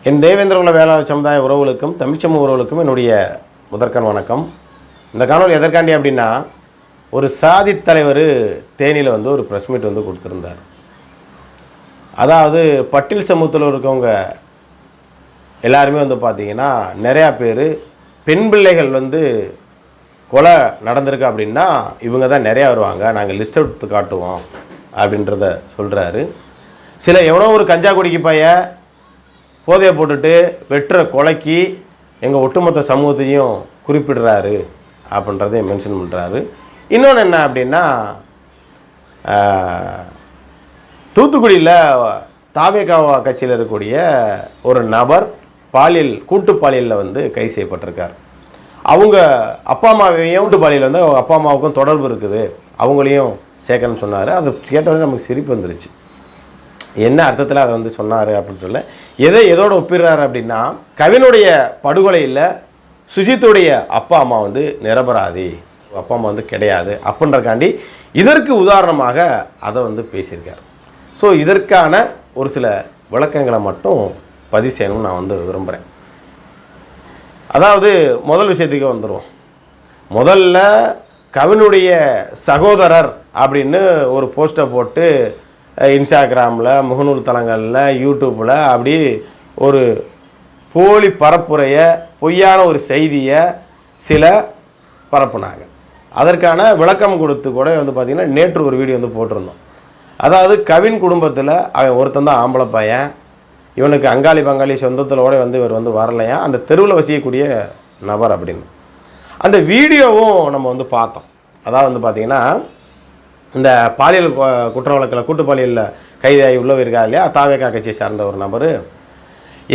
என் தேவேந்திர குல வேளாளர் சமுதாய உறவுகளுக்கும் தமிழ்ச்சமூக உறவுகளுக்கும் என்னுடைய முதற்கண் வணக்கம். இந்த காணொலி எதற்காண்டி அப்படின்னா, ஒரு சாதி தலைவர் தேனியில் ஒரு ப்ரெஸ் மீட் கொடுத்துருந்தார். அதாவது பட்டியல் சமூகத்தில் இருக்கவங்க எல்லாருமே பார்த்திங்கன்னா நிறையா பேர் பெண் பிள்ளைகள் கொலை நடந்திருக்கு அப்படின்னா இவங்க தான் நிறையா வருவாங்க, நாங்கள் லிஸ்ட் எடுத்து காட்டுவோம் அப்படின்றத சொல்கிறாரு. சில எவனோ ஒரு கஞ்சா குடிக்கு பைய போதையை போட்டுட்டு வெட்டுற கொலைக்கு எங்கள் ஒட்டுமொத்த சமூகத்தையும் குறிப்பிடுறாரு அப்படின்றதையும் மென்ஷன் பண்ணுறாரு. இன்னொன்று என்ன அப்படின்னா, தூத்துக்குடியில் தாவேகா கட்சியில் இருக்கக்கூடிய ஒரு நபர் கூட்டு பாலியலில் கைது செய்யப்பட்டிருக்கார். அவங்க அப்பா அம்மாவையும் கூட்டு பாலியல் அவங்க அப்பா அம்மாவுக்கும் தொடர்பு இருக்குது, அவங்களையும் சேர்க்கணும்னு சொன்னார். அது கேட்டவொடனே நமக்கு சிரிப்பு வந்துருச்சு. என்ன அர்த்தத்தில் அதை சொன்னார் அப்படின்னு சொல்ல, எதோடு ஒப்பிடுறாரு அப்படின்னா, கவினுடைய படுகொலையில் சுஜித்துடைய அப்பா அம்மா நிரபராதி, அப்பா அம்மா கிடையாது அப்படின்றக்காண்டி இதற்கு உதாரணமாக அதை பேசியிருக்கார். ஸோ இதற்கான ஒரு சில விளக்கங்களை மட்டும் பதிவு செய்யணும்னு நான் விரும்புகிறேன். அதாவது முதல் விஷயத்துக்கு வந்துடுவோம். முதல்ல கவினுடைய சகோதரர் அப்படின்னு ஒரு போஸ்டை போட்டு இன்ஸ்டாகிராமில், முகநூல் தளங்களில், யூடியூப்பில் அப்படி ஒரு போலி பரப்புரையை, பொய்யான ஒரு செய்தியை சில பரப்புனாங்க. அதற்கான விளக்கம் கொடுத்து கூட பார்த்திங்கன்னா நேற்று ஒரு வீடியோ போட்டிருந்தோம். அதாவது கவின் குடும்பத்தில் அவன் ஒருத்தன் தான் ஆம்பளை பையன், இவனுக்கு அங்காளி பங்காளி சொந்தத்திலோட இவர் வரலையா, அந்த தெருவில் வசிக்கக்கூடிய நபர் அப்படின்னு அந்த வீடியோவும் நம்ம பார்த்தோம். அதாவது பார்த்திங்கன்னா, இந்த பாலியல் குற்ற வழக்கில் கூட்டு பாலியலில் கைதாகி உள்ளவர் இருக்கா இல்லையா, தாவேகா கட்சியை சார்ந்த ஒரு நபர்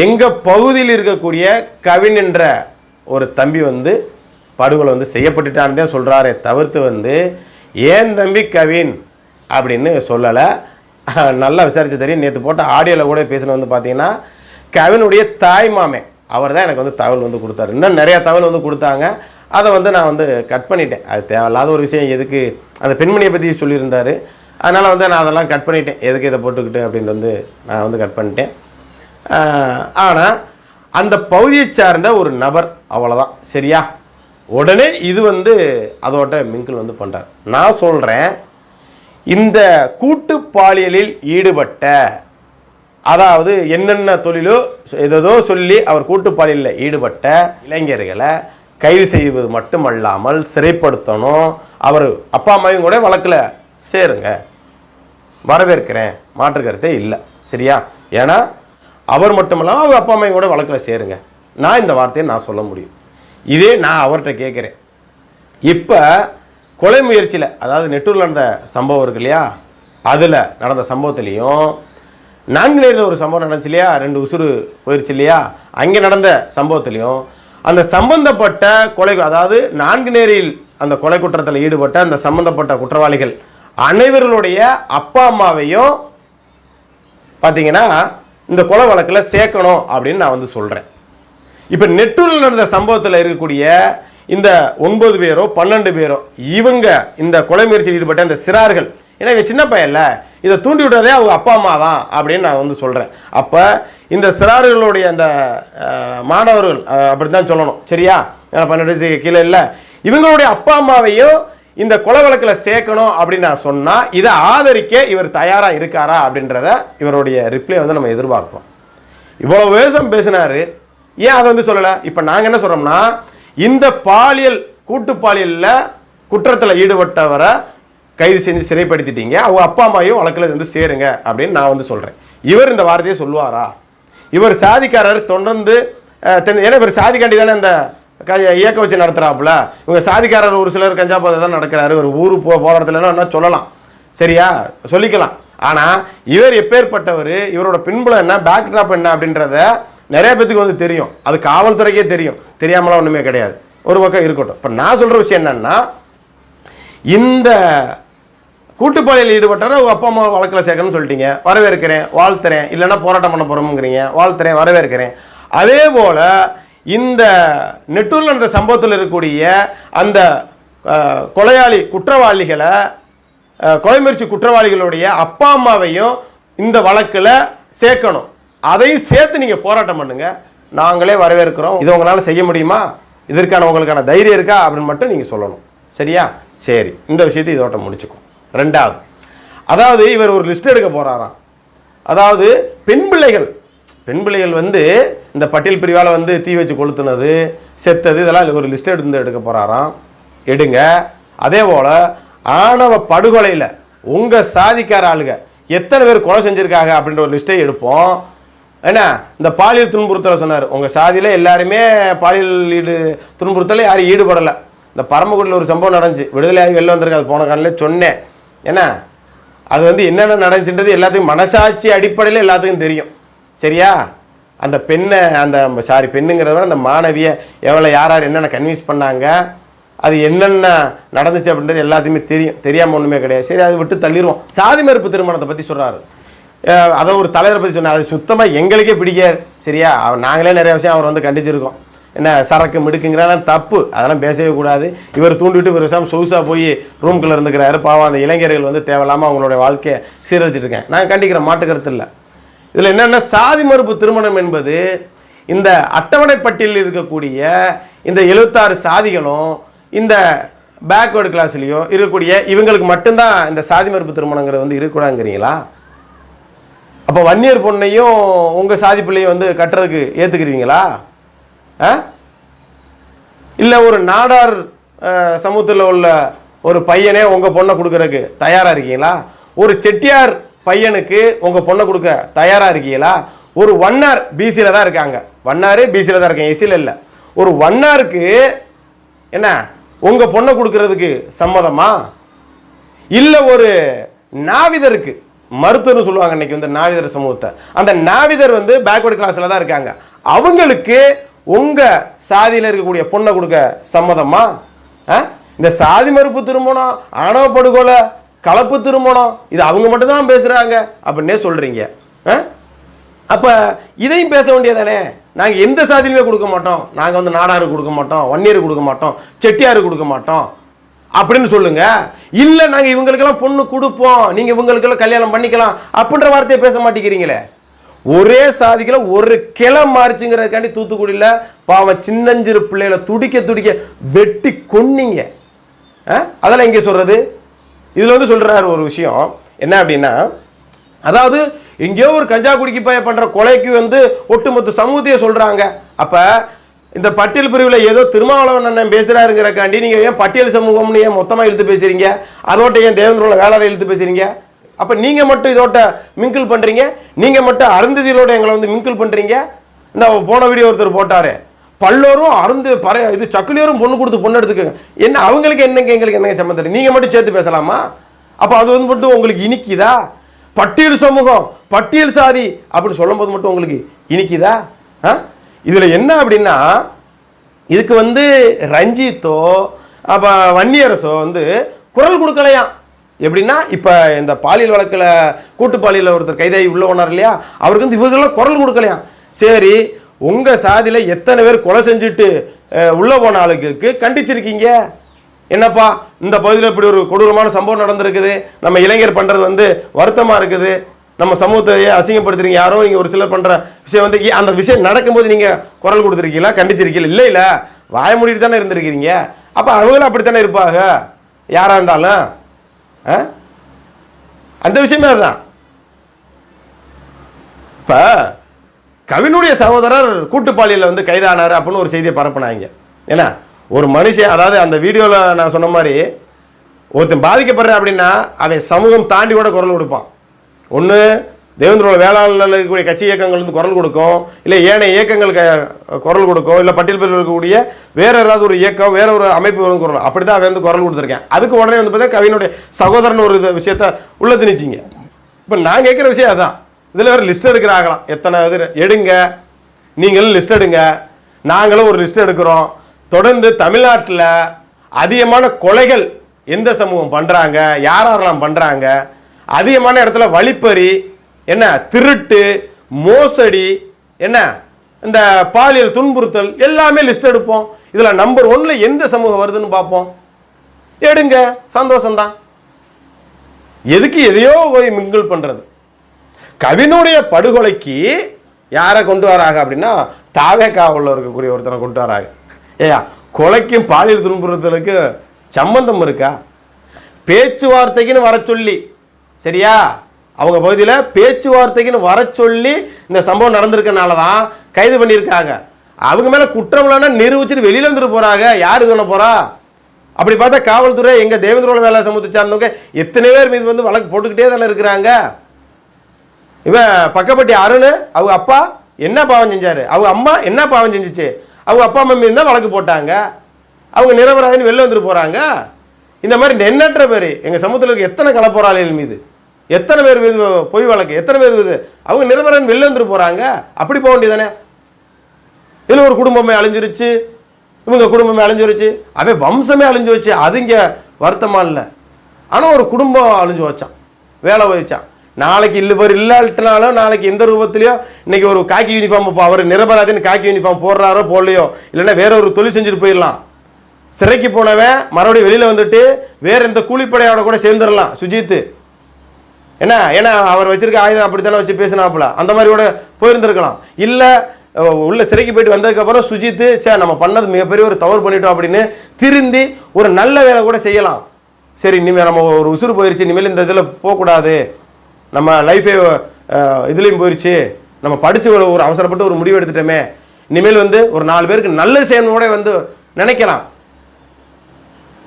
எங்கள் பகுதியில் இருக்கக்கூடிய கவின் என்ற ஒரு தம்பி படுகொலை செய்யப்பட்டுட்டான்னு தான் சொல்கிறாரே தவிர்த்து ஏன் தம்பி கவின் அப்படின்னு சொல்லலை. நல்லா விசாரித்து தெரியும். நேற்று போட்ட ஆடியோவில் கூட பேசின பார்த்தீங்கன்னா, கவினுடைய தாய் மாமே அவர் தான் எனக்கு தகவல் கொடுத்தாரு. இன்னும் நிறையா தகவல் கொடுத்தாங்க. அதை நான் கட் பண்ணிட்டேன். அது தேவையில்லாத ஒரு விஷயம். எதுக்கு அந்த பெண்மணியை பற்றி சொல்லியிருந்தார், அதனால் நான் அதெல்லாம் கட் பண்ணிட்டேன். எதுக்கு இதை போட்டுக்கிட்டு அப்படின்னு நான் கட் பண்ணிட்டேன். ஆனால் அந்த பகுதியை சார்ந்த ஒரு நபர், அவ்வளோதான், சரியா? உடனே இது அதோட மிங்கிள் பண்ணுறார். நான் சொல்கிறேன், இந்த கூட்டு பாலியலில் ஈடுபட்ட, அதாவது என்னென்ன தொழிலோ ஏதோ சொல்லி அவர் கூட்டு பாலியலில் ஈடுபட்ட இளைஞர்களை கைது செய்வது மட்டுமல்லாமல் சிறைப்படுத்தணும். அவர் அப்பா அம்மாவையும் கூட வழக்கில் சேருங்க, வரவேற்கிறேன், மாற்று கருத்தே இல்லை, சரியா? ஏன்னா அவர் மட்டுமல்லாமல் அவர் அப்பா அம்மாவையும் கூட வழக்கில் சேருங்க. நான் இந்த வார்த்தையை நான் சொல்ல முடியும். இதே நான் அவர்கிட்ட கேட்குறேன். இப்போ கொலை முயற்சியில், அதாவது நெட்டூரில் நடந்த சம்பவம் இருக்கு இல்லையா, அதில் நடந்த சம்பவத்துலேயும் நான்குநேரில் ஒரு சம்பவம் நடந்துச்சு இல்லையா, 2 உசுறு போயிடுச்சு இல்லையா, அங்கே நடந்த சம்பவத்துலேயும் அந்த சம்பந்தப்பட்ட கொலை, அதாவது நான்குநேரியில் அந்த கொலை குற்றத்தில் ஈடுபட்ட அந்த சம்பந்தப்பட்ட குற்றவாளிகள் அனைவர்களுடைய அப்பா அம்மாவையும் பார்த்தீங்கன்னா இந்த கொலை வழக்கில் சேர்க்கணும் அப்படின்னு நான் சொல்கிறேன். இப்போ நெட்டூரில் நடந்த சம்பவத்தில் இருக்கக்கூடிய இந்த 9 பேரோ 12 பேரோ இவங்க இந்த கொலை முயற்சியில் ஈடுபட்ட இந்த சிறார்கள், ஏன்னா இவங்க சின்ன பையன்ல, இதை தூண்டி விட்டதே அவங்க அப்பா அம்மா தான் அப்படின்னு நான் சொல்கிறேன். அப்போ இந்த சிறார்களுடைய அந்த மாணவர்கள் அப்படி தான் சொல்லணும், சரியா? ஏன்னா 12 கீழே இல்லை, இவங்களுடைய அப்பா அம்மாவையும் இந்த கொலை வழக்கில் சேர்க்கணும் அப்படின்னு நான் சொன்னால் இதை ஆதரிக்க இவர் தயாராக இருக்காரா அப்படின்றத இவருடைய ரிப்ளை நம்ம எதிர்பார்ப்போம். இவ்வளோ வேஷம் பேசினார், ஏன் அதை சொல்லலை? இப்போ நாங்கள் என்ன சொல்கிறோம்னா, இந்த பாலியல் கூட்டு பாலியலில் குற்றத்தில் ஈடுபட்டவரை கைது செஞ்சு சிறைப்படுத்திட்டீங்க, அவங்க அப்பா அம்மாவையும் வழக்கில் சேருங்க அப்படின்னு நான் சொல்கிறேன். இவர் இந்த வார்த்தையை சொல்லுவாரா? இவர் சாதிக்காரர் தொடர்ந்து, ஏன்னா இவர் சாதிக்காண்டி தானே இந்த இயக்க வச்சு நடத்துகிறாப்புல. இவங்க சாதிக்காரர் ஒரு சிலர் கஞ்சா போதை தான் நடக்கிறாரு, ஒரு ஊர் போராட்டத்தில் என்ன சொல்லலாம், சரியா? சொல்லிக்கலாம். ஆனால் இவர் எப்பேற்பட்டவர், இவரோட பின்புலம் என்ன, பேக் ட்ராப் என்ன அப்படின்றத நிறைய பேத்துக்கு தெரியும். அது காவல்துறைக்கே தெரியும், தெரியாமலாம் ஒன்றுமே கிடையாது. ஒரு பக்கம் இருக்கட்டும். இப்போ நான் சொல்கிற விஷயம் என்னன்னா, இந்த கூட்டுப்பாளையில் ஈடுபட்டவரை உங்கள் அப்பா அம்மா வழக்கில் சேர்க்கணும்னு சொல்லிட்டீங்க, வரவேற்கிறேன், வாழ்த்துறேன். இல்லைன்னா போராட்டம் பண்ண போகிறோம்ங்கிறீங்க, வாழ்த்துறேன், வரவேற்கிறேன். அதே போல் இந்த நெட்டூரில் நடந்த சம்பவத்தில் இருக்கக்கூடிய அந்த கொலையாளி குற்றவாளிகளை, கொலை முயற்சி குற்றவாளிகளுடைய அப்பா அம்மாவையும் இந்த வழக்கில் சேர்க்கணும். அதையும் சேர்த்து நீங்கள் போராட்டம் பண்ணுங்க, நாங்களே வரவேற்கிறோம். இது உங்களால் செய்ய முடியுமா, இதற்கான உங்களுக்கான தைரியம் இருக்கா அப்படின்னு மட்டும் நீங்கள் சொல்லணும். சரியா? சரி, இந்த விஷயத்தை இதோட்ட முடிச்சுக்கும். ரெண்டாவது, அதாவது இவர் ஒரு லிஸ்ட் எடுக்க போகிறாராம். அதாவது பெண் பிள்ளைகள் வந்து இந்த பட்டியல் பிரிவால் வந்து தீ வச்சு கொளுத்துனது, செத்தது, இதெல்லாம் ஒரு லிஸ்ட் எடுக்க போகிறாராம். எடுங்க. அதே போல் ஆணவ படுகொலையில் உங்கள் சாதிக்கார ஆளுங்க எத்தனை பேர் கொலை செஞ்சுருக்காங்க அப்படின்ற ஒரு லிஸ்ட்டை எடுப்போம். ஏன்னா இந்த பாலியல் துன்புறுத்தலை சொன்னார், உங்கள் சாதியில் எல்லாருமே பாலியல் துன்புறுத்தலை யாரும் ஈடுபடலை. இந்த பரமக்குடியில் ஒரு சம்பவம் நடந்துச்சு, விடுதலையாகி வெளில வந்திருக்கு, அது போன காலையில் சொன்னேன். ஏன்னா அது வந்து என்னென்ன நடந்துச்சுன்றது எல்லாத்துக்கும் மனசாட்சி அடிப்படையில் எல்லாத்துக்கும் தெரியும். சரியா? அந்த பெண்ணை பெண்ணுங்கிறத விட அந்த மாணவியை எவ்வளோ யார் என்னென்ன கன்வின்ஸ் பண்ணாங்க, அது என்னென்ன நடந்துச்சு அப்படின்றது எல்லாத்தையுமே தெரியும். தெரியாமல் ஒன்றுமே கிடையாது. சரி, அதை விட்டு தள்ளிடுவோம். சாதி மறுப்பு திருமணத்தை பற்றி சொல்கிறாரு, அதை ஒரு தலைவரை பற்றி சொன்னார். அது சுத்தமாக எங்களுக்கே பிடிக்காது. சரியா? நாங்களே நிறைய விஷயம் அவர் வந்து கண்டிச்சிருக்கோம். என்ன சரக்கு மிடுக்குங்கிறதெல்லாம் தப்பு, அதெல்லாம் பேசவே கூடாது. இவர் தூண்டிவிட்டு ஒரு விஷயம் சொகுசாக போய் ரூம்குள்ளே இருந்துக்கிறாரு. பாவம் அந்த இளைஞர்கள் வந்து தேவையில்லாமல் அவங்களுடைய வாழ்க்கையை சீரழிச்சிட்ருக்கேன். நாங்கள் கண்டிக்கிற மாட்டுக்கருத்து இல்லை. இதில் என்னென்னா, சாதி மறுப்பு திருமணம் என்பது இந்த அட்டவணை பட்டியலில் இருக்கக்கூடிய இந்த 76 சாதிகளும் இந்த பேக்வேர்டு கிளாஸ்லேயோ இருக்கக்கூடிய இவங்களுக்கு மட்டும்தான் இந்த சாதி மறுப்பு திருமணங்கிறது வந்து இருக்கக்கூடாதுங்கிறீங்களா? அப்போ வன்னியர் பொண்ணையும் உங்கள் சாதி பிள்ளையும் வந்து கட்டுறதுக்கு ஏற்றுக்கிறீங்களா? இல்லை ஒரு நாடார் சமூகத்தில் உள்ள ஒரு பையனே உங்கள் பொண்ணை கொடுக்கறதுக்கு தயாராக இருக்கீங்களா? ஒரு செட்டியார் பையனுக்கு உங்கள் பொண்ணை கொடுக்க தயாராக இருக்கீங்களா? ஒரு வண்ணார் பிசியில் தான் இருக்காங்க, வண்ணாரு பிசியில் தான் இருக்காங்க, எசியில் இல்லை. ஒரு வண்ணாருக்கு என்ன உங்கள் பொண்ணை கொடுக்கறதுக்கு சம்மதமா? இல்லை ஒரு நாவிதருக்கு, மருத்துவர்னு சொல்லுவாங்க இன்னைக்கு வந்து நாவிதர் சமூகத்தை, அந்த நாவிதர் வந்து பேக்வர்டு கிளாஸில் தான் இருக்காங்க, அவங்களுக்கு உங்கள் சாதியில் இருக்கக்கூடிய பொண்ணை கொடுக்க சம்மதமா? இந்த சாதி மறுப்பு திருமணம், ஆணவ படுகொலை, கலப்பு திருமணம், இது அவங்க மட்டும்தான் பேசுகிறாங்க அப்படின்னே சொல்கிறீங்க. அப்போ இதையும் பேச வேண்டியதானே? நாங்கள் எந்த சாதியிலுமே கொடுக்க மாட்டோம், நாங்கள் வந்து நாடாருக்கு கொடுக்க மாட்டோம், வன்னியருக்கு கொடுக்க மாட்டோம், செட்டியாருக்கு கொடுக்க மாட்டோம் அப்படின்னு சொல்லுங்க. இல்லை நாங்கள் இவங்களுக்கெல்லாம் பொண்ணு கொடுப்போம், நீங்கள் இவங்களுக்கெல்லாம் கல்யாணம் பண்ணிக்கலாம் அப்படின்ற வார்த்தையை பேச மாட்டேங்கிறீங்களே. ஒரே சாதிக்கல ஒரு கிளை மாறிச்சுங்கிறதுக்காண்டி தூத்துக்குடியில் பாவம் சின்னஞ்சிறு பிள்ளைகளை துடிக்க வெட்டி கொன்னீங்க. அதெல்லாம் எங்கே சொல்றது? இதில் வந்து சொல்றாரு ஒரு விஷயம் என்ன அப்படின்னா, அதாவது எங்கேயோ ஒரு கஞ்சா குடிக்கி பண்ணுற கொலைக்கு வந்து ஒட்டுமொத்த சமூகத்தையே சொல்றாங்க. அப்ப இந்த பட்டியல் பிரிவில் ஏதோ திருமாவளவன் அண்ணன் பேசுறாருங்கிறக்காண்டி நீங்க ஏன் பட்டியல் சமூகம்னு ஏன் மொத்தமா இழுத்து பேசுறீங்க? அதோட்ட ஏன் தேவேந்திரோட வேளாளை இழுத்து பேசுறீங்க? அப்ப நீங்க மட்டும் இதோட்ட மிங்கிள் பண்றீங்க, நீங்க மட்டும் அருந்ததியோட எங்களை வந்து மிங்கிள் பண்றீங்க. இந்த போன வீடியோ ஒருத்தர் போட்டாரு, பல்லோரும் அருந்து இது சக்குலியோரும் பொண்ணு கொடுத்து பொண்ணு எடுத்துக்கோங்க. என்ன அவங்களுக்கு என்னங்க எங்களுக்கு என்னங்க சம்மந்தம்? நீங்க மட்டும் சேர்த்து பேசலாமா? அப்ப அது வந்து மட்டும் உங்களுக்கு இனிக்குதா? பட்டியல் சமூகம், பட்டியல் சாதி அப்படின்னு சொல்லும் போது மட்டும் உங்களுக்கு இனிக்குதா? இதுல என்ன அப்படின்னா, இதுக்கு வந்து ரஞ்சித்தோ அப்ப வன்னியரசோ வந்து குரல் கொடுக்கலையாம். எப்படின்னா, இப்ப இந்த பாலியல் வழக்கில் கூட்டு பாலியல் ஒருத்தர் கைதாகி உள்ள போனார் இல்லையா, அவருக்கு வந்து இவர்களெல்லாம் குரல் கொடுக்கலையாம். சரி, உங்க சாதியில எத்தனை பேர் கொலை செஞ்சுட்டு உள்ள போன ஆளுக்கு கண்டிச்சிருக்கீங்க? என்னப்பா இந்த பகுதியில் இப்படி ஒரு கொடூரமான சம்பவம் நடந்திருக்குது, நம்ம இளைஞர் பண்றது வந்து வருத்தமா இருக்குது, நம்ம சமூகத்தையே அசிங்கப்படுத்துறீங்க, யாரோ நீங்க ஒரு சிலர் பண்ற விஷயம் வந்து அந்த விஷயம் நடக்கும்போது நீங்க குரல் கொடுத்துருக்கீங்களா, கண்டிச்சிருக்கீங்களா? இல்லை இல்லை, வாய மூடிட்டு தானே இருந்திருக்கிறீங்க. அப்ப அவங்களும் அப்படித்தானே இருப்பாங்க யாரா இருந்தாலும். அந்த விஷயமே அதுதான். இப்ப கவினுடைய சகோதரர் கூட்டுப்பாலியல் வந்து கைதானாரு அப்படின்னு ஒரு செய்தியை பரப்புனாங்க. ஏன்னா ஒரு மனுஷன், அதாவது அந்த வீடியோவில் நான் சொன்ன மாதிரி ஒருத்தன் பாதிக்கப்படுற அப்படின்னா அவன் சமூகம் தாண்டி கூட குரல் கொடுப்பான். ஒன்று தேவேந்திரோட வேளாளர்கள் இருக்கக்கூடிய கட்சி இயக்கங்கள் வந்து குரல் கொடுக்கும், இல்லை ஏனைய இயக்கங்களுக்கு குரல் கொடுக்கும், இல்லை பட்டியல் பிரிவில் இருக்கக்கூடிய வேற ஏதாவது ஒரு இயக்கம் வேற ஒரு அமைப்பு வந்து குரல், அப்படி தான் அவன் வந்து குரல் கொடுத்துருக்கேன். அதுக்கு உடனே வந்து பார்த்தா கவினுடைய சகோதரன் ஒரு விஷயத்த உள்ள திணிச்சிங்க. இப்போ நான் கேட்குற விஷயம் அதுதான். இதில் வேறு லிஸ்ட் எடுக்கிறாங்களாம், எத்தனை இது எடுங்க, நீங்களும் லிஸ்ட் எடுங்க, நாங்களும் ஒரு லிஸ்ட் எடுக்கிறோம். தொடர்ந்து தமிழ்நாட்டில் அதிகமான கொலைகள் எந்த சமூகம் பண்ணுறாங்க, யாரெல்லாம் பண்ணுறாங்க, அதிகமான இடத்துல வழிப்பறி, என்ன திருட்டு, மோசடி, என்ன இந்த பாலியல் துன்புறுத்தல், எல்லாமே லிஸ்ட் எடுப்போம். இதில் நம்பர் 1ல எந்த சமூகம் வருதுன்னு பார்ப்போம். எடுங்க, சந்தோஷம்தான். எதுக்கு எதையோ போய் மிங்கிள் பண்ணுறது? கவினுடைய படுகொலைக்கு யாரை கொண்டு வராங்க அப்படின்னா தாவேக்காவில் இருக்கக்கூடிய ஒருத்தனை கொண்டு வராங்க. ஏயா, கொலைக்கும் பாலியல் துன்புறுத்தலுக்கு சம்பந்தம் இருக்கா? பேச்சுவார்த்தைக்குன்னு வர சொல்லி, சரியா, அவங்க பகுதியில் பேச்சுவார்த்தைக்குன்னு வர சொல்லி இந்த சம்பவம் நடந்திருக்கனால தான் கைது பண்ணியிருக்காங்க. அவங்க மேலே குற்றம் இல்லைன்னா நிரூபிச்சுட்டு வெளியில் வந்துட்டு போகிறாங்க. யார் இது பண்ண போகிறா? அப்படி பார்த்தா காவல்துறை எங்கள் தேவேந்திரோட வேலை சமூகத்தை சார்ந்தவங்க எத்தனை பேர் மீது வந்து வழக்கு போட்டுக்கிட்டே தானே இருக்கிறாங்க. இவன் பக்கப்பட்டி அருண் அவங்க அப்பா என்ன பாவம் செஞ்சாரு, அவங்க அம்மா என்ன பாவம் செஞ்சிச்சு, அவங்க அப்பா அம்மா மீது தான் வழக்கு போட்டாங்க. அவங்க நிரபராதின்னு வெளில வந்துட்டு போகிறாங்க. இந்த மாதிரி எண்ணற்ற பேர் எங்கள் சமூகத்தில் இருக்க எத்தனை களப்போராளிகள் மீது, எத்தனை பேர் மீது பொய் வழக்கு, எத்தனை பேர் மீது அவங்க நிரபராதின்னு வெளில வந்துட்டு போகிறாங்க. அப்படி போக வேண்டியதானே? இதில் ஒரு குடும்பமே அழிஞ்சிருச்சு, இவங்க குடும்பமே அழிஞ்சிருச்சு, அவன் வம்சமே அழிஞ்சு வச்சு. அது இங்கே வருத்தமாக இல்லை. ஆனால் ஒரு குடும்பம் அழிஞ்சு வச்சான், வேலை வச்சான். நாளைக்கு இல்லாட்டினாலும் நாளைக்கு எந்த ரூபத்திலையோ இன்னைக்கு ஒரு காக்கி யூனிஃபார்ம் அவர் நிரபராதின்னு காக்கி யூனிஃபார்ம் போடுறாரோ போடலையோ, இல்லைன்னா வேற ஒரு தொழில் செஞ்சுட்டு போயிடலாம். சிறைக்கு போனவன் மறுபடியும் வெளியில் வந்துட்டு வேற எந்த கூலிப்படையோட கூட சேர்ந்துடலாம். சுஜித் ஏன்னா அவர் வச்சிருக்க ஆயுதம் அப்படித்தானே வச்சு பேசினாப்புல, அந்த மாதிரி கூட போயிருந்திருக்கலாம். இல்லை உள்ள சிறைக்கு போயிட்டு வந்ததுக்கப்புறம் சுஜித் சார் நம்ம பண்ணது மிகப்பெரிய ஒரு தவறு பண்ணிட்டோம் அப்படின்னு திருந்தி ஒரு நல்ல வேலை கூட செய்யலாம். சரி, இனிமேல் நம்ம ஒரு உசுறு போயிடுச்சு, இனிமேல் இந்த இதில் போகக்கூடாது, நம்ம லைஃபே இதுலேயும் போயிடுச்சு, நம்ம படித்து ஒரு அவசரப்பட்டு ஒரு முடிவு எடுத்துட்டோமே, இனிமேல் வந்து ஒரு 4 பேருக்கு நல்ல செய்யணும்னோட வந்து நினைக்கலாம்,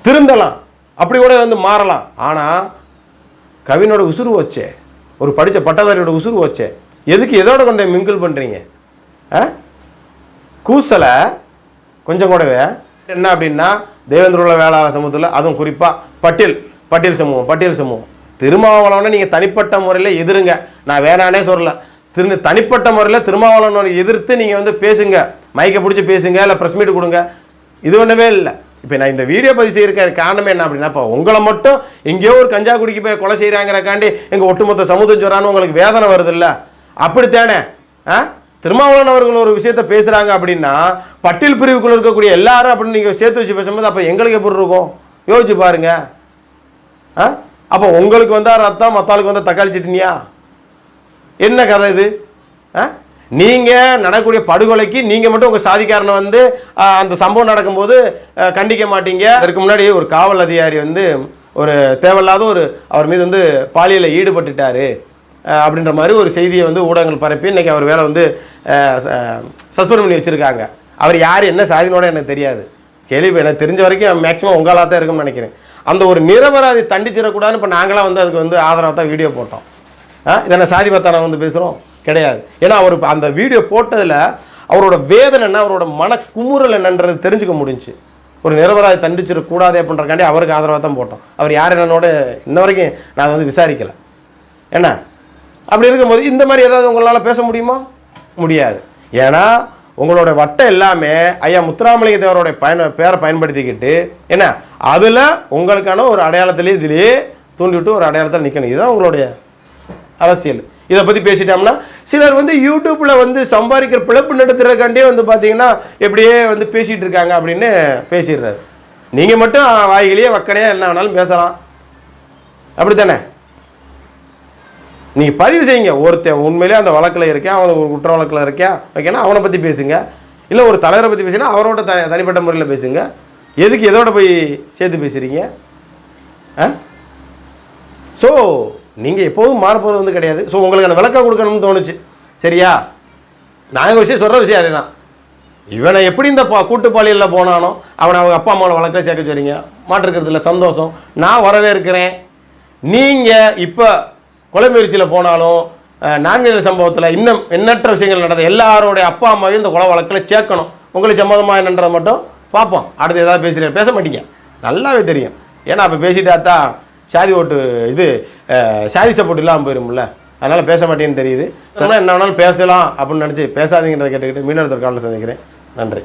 திருந்தலாம், அப்படி கூட வந்து மாறலாம். ஆனால் கவினோட உசுறு வச்சே, ஒரு படித்த பட்டதாரியோட உசுறு வச்சே, எதுக்கு எதோட கொண்டு மிங்கிள் பண்ணுறீங்க? கூசலை கொஞ்சம் கூடவே என்ன அப்படின்னா தேவேந்திரோட வேளாளர் சமூகத்தில், அதுவும் குறிப்பாக பட்டியல் சமூகம் திருமாவளவனை நீங்கள் தனிப்பட்ட முறையில் எதிருங்க. நான் வேணானே சொல்லலை. தனிப்பட்ட முறையில் திருமாவளவனை எதிர்த்து நீங்கள் வந்து பேசுங்க, மைக்கை பிடிச்சி பேசுங்க, இல்லை ப்ரெஸ் மீட் கொடுங்க. இது ஒன்றுமே இல்லை. இப்போ நான் இந்த வீடியோ பதிவு செய்யறதுக்கு காரணமே என்ன அப்படின்னா, இப்போ உங்களை மட்டும் எங்கேயோ ஒரு கஞ்சா குடிக்கு போய் கொலை செய்கிறாங்கிறக்காண்டி எங்கள் ஒட்டுமொத்த சமூகம் சொல்கிறான்னு உங்களுக்கு வேதனை வருது இல்லை? அப்படித்தானே? திருமாவளவன் அவர்கள் ஒரு விஷயத்த பேசுகிறாங்க அப்படின்னா பட்டியல் பிரிவுக்குள்ள இருக்கக்கூடிய எல்லாரும் அப்படின்னு நீங்கள் சேர்த்து வச்சு பேசும்போது அப்போ எங்களுக்கு எப்படி இருக்கும் யோசிச்சு பாருங்க. அப்போ உங்களுக்கு வந்தால் ரத்தம், மத்தாளுக்கு வந்தால் தக்காளி சட்னியா? என்ன கதை இது? நீங்கள் நடக்கக்கூடிய படுகொலைக்கு நீங்கள் மட்டும் உங்கள் சாதிக்காரனை வந்து அந்த சம்பவம் நடக்கும்போது கண்டிக்க மாட்டீங்க. அதற்கு முன்னாடி ஒரு காவல் அதிகாரி வந்து ஒரு தேவையில்லாத அவர் மீது வந்து பாலியலில் ஈடுபட்டுட்டார் அப்படின்ற மாதிரி ஒரு செய்தியை வந்து ஊடகங்கள் பரப்பி இன்றைக்கி அவர் வேலை வந்து சஸ்பெண்ட் பண்ணி வச்சுருக்காங்க. அவர் யார், என்ன சாதினோட எனக்கு தெரியாது, கேள்வி எனக்கு தெரிஞ்ச வரைக்கும் மேக்ஸிமம் உங்களாக தான் இருக்கும்னு நினைக்கிறேன். அந்த ஒரு நிரபராதி தண்டிச்சிடக்கூடாதுன்னு இப்போ நாங்களாம் வந்து அதுக்கு வந்து ஆதரவாக தான் வீடியோ போட்டோம். இதென்ன சாதி பத்தான வந்து பேசுகிறோம் கிடையாது. ஏன்னா அவர் அந்த வீடியோ போட்டதில் அவரோட வேதனை என்ன, அவரோட மன குமுறல் என்னன்றது தெரிஞ்சுக்க முடிஞ்சு. ஒரு நிரபராதி தண்டிச்சிடக்கூடாது அப்படின்றக்காண்டி அவருக்கு ஆதரவாக தான் போட்டோம். அவர் யார் என்னோட இன்ன வரைக்கும் நான் வந்து விசாரிக்கலை. என்ன அப்படி இருக்கும்போது இந்த மாதிரி ஏதாவது உங்களால் பேச முடியுமா? முடியாது. ஏன்னா உங்களோட வட்டம் எல்லாமே ஐயா முத்துராமலிங்க தேவரோட பேரை பயன்படுத்திக்கிட்டு என்ன அதில் உங்களுக்கான ஒரு அடையாளத்திலே இதிலே தூண்டிவிட்டு ஒரு அடையாளத்தில் நிற்கணும். இதுதான் உங்களுடைய அரசியல். இதை பற்றி பேசிட்டோம்னா சிலர் வந்து யூடியூப்பில் வந்து சம்பாதிக்கிற பிழப்பு நடத்துறதுக்காண்டே வந்து பார்த்தீங்கன்னா எப்படியே வந்து பேசிகிட்டு இருக்காங்க அப்படின்னு பேசிடுறாரு. நீங்கள் மட்டும் வாய்களையே வக்கனையாக என்ன வேணாலும் பேசலாம், அப்படி தானே? நீங்கள் பதிவு செய்யுங்க. ஒருத்தன் உண்மையிலே அந்த வழக்கில் இருக்கேன், அவன் ஒரு குற்ற வழக்கில் இருக்கேன் ஓகேனா அவனை பற்றி பேசுங்க. இல்லை ஒரு தலைவரை பற்றி பேசினா அவரோட தனிப்பட்ட முறையில் பேசுங்க. எதுக்கு எதோட போய் சேர்த்து பேசுகிறீங்க? ஸோ நீங்கள் எப்போதும் மாறப்போகிறது வந்து கிடையாது. ஸோ உங்களுக்கு அந்த விளக்கம் கொடுக்கணும்னு தோணுச்சு, சரியா? நாங்கள் விஷயம் சொல்கிற விஷயம் அதே தான். இவனை எப்படி இந்த கூட்டுப்பாலியலில் போனானோ அவனை அவங்க அப்பா அம்மாவோட வழக்கில் சேர்க்க சொல்றீங்க, மாற்றிருக்கிறது இல்லை, சந்தோஷம், நான் வரவே இருக்கிறேன். நீங்கள் இப்போ கொலை முயற்சியில் போனாலும் நான்கு சம்பவத்தில் இன்னும் எண்ணற்ற விஷயங்கள் நடந்த எல்லாரோடைய அப்பா அம்மாவையும் இந்த கொலை வழக்கில் சேர்க்கணும். உங்களுக்கு சம்மதமாக என்னன்றதை மட்டும் பார்ப்போம். அடுத்து ஏதாவது பேசுகிறேன், பேச மாட்டீங்க, நல்லாவே தெரியும். ஏன்னா அப்போ பேசிட்டா தான் சாதி ஓட்டு இது சாதி சப்போர்ட் இல்லாமல் போயிரும்ல, அதனால் பேச மாட்டேன்னு தெரியுது. சொன்னால் என்ன வேணாலும் பேசலாம் அப்படின்னு நினச்சி பேசாதீங்கன்றதை கேட்டுக்கிட்டு மீனவர் காலில் சந்திக்கிறேன். நன்றி.